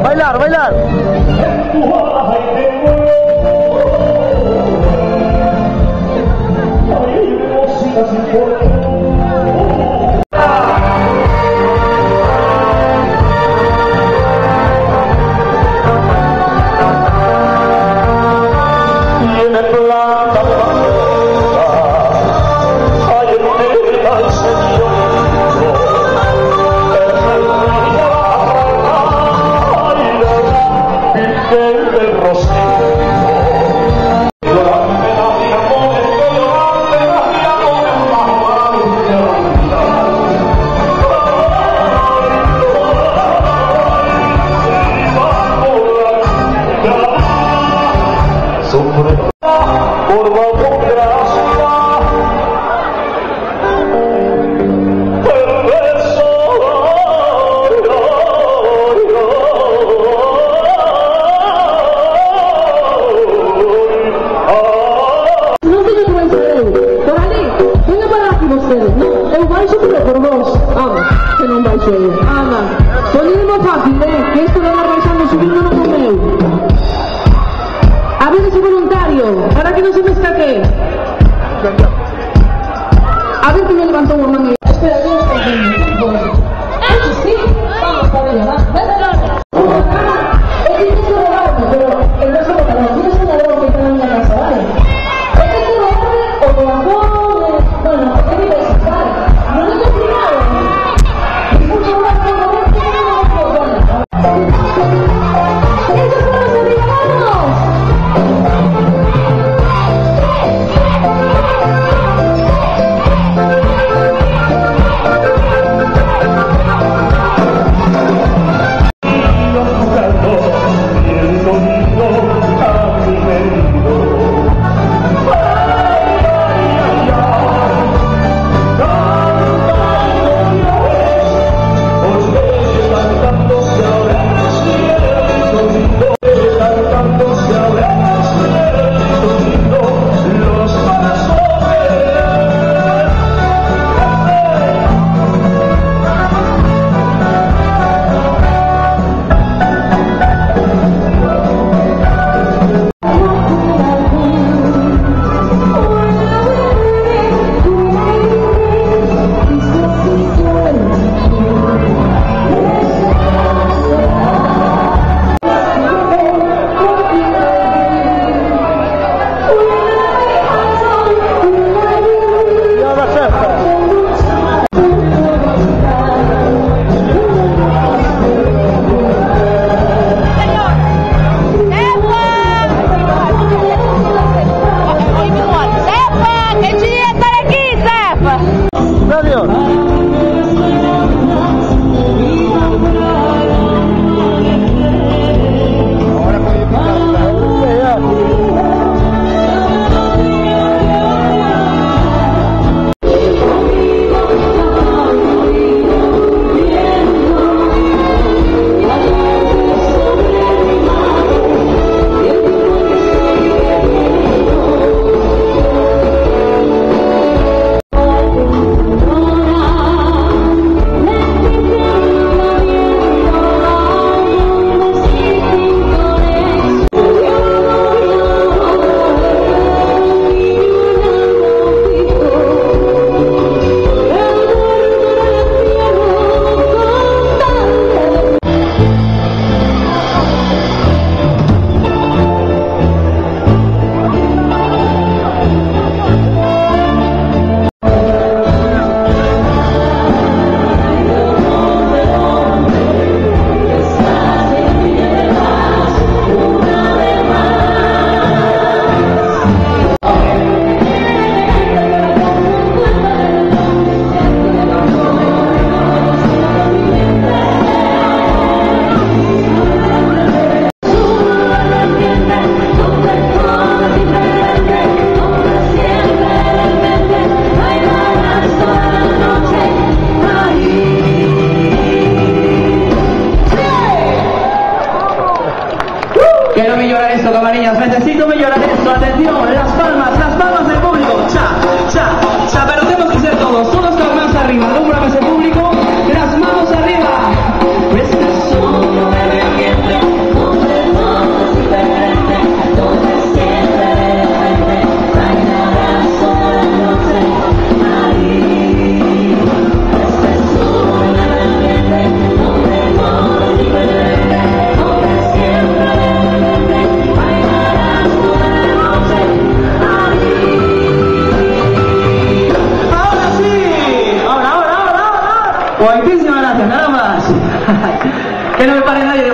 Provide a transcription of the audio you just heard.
Bailar, bailar. Eu baixo por vos, que non baixei. Ponidemo fácil, que isto de andar baixando subindo non é meu. A ver ese voluntario, para que non se me escaque. A ver que me levantou unha mano. Espera, yo estoy bien. Sí, vamos para allá, va. Es difícil robarme, pero el no se robará. Tienes un ladrón que está en la casa, ¿vale? Es que se robarme o corazón, bueno, ¿qué me vais a hacer? No lo he explicado. Es un robar con la vez que no lo puedo poner. ¡Esos son los americanos! Quiero me llorar esto, camariñas. Necesito me llorar esto. Atención, las palmas del público. Cha, cha, cha. Pero tenemos que ser todos. Todos Muchísimas gracias, nada más. Que no me pare nadie de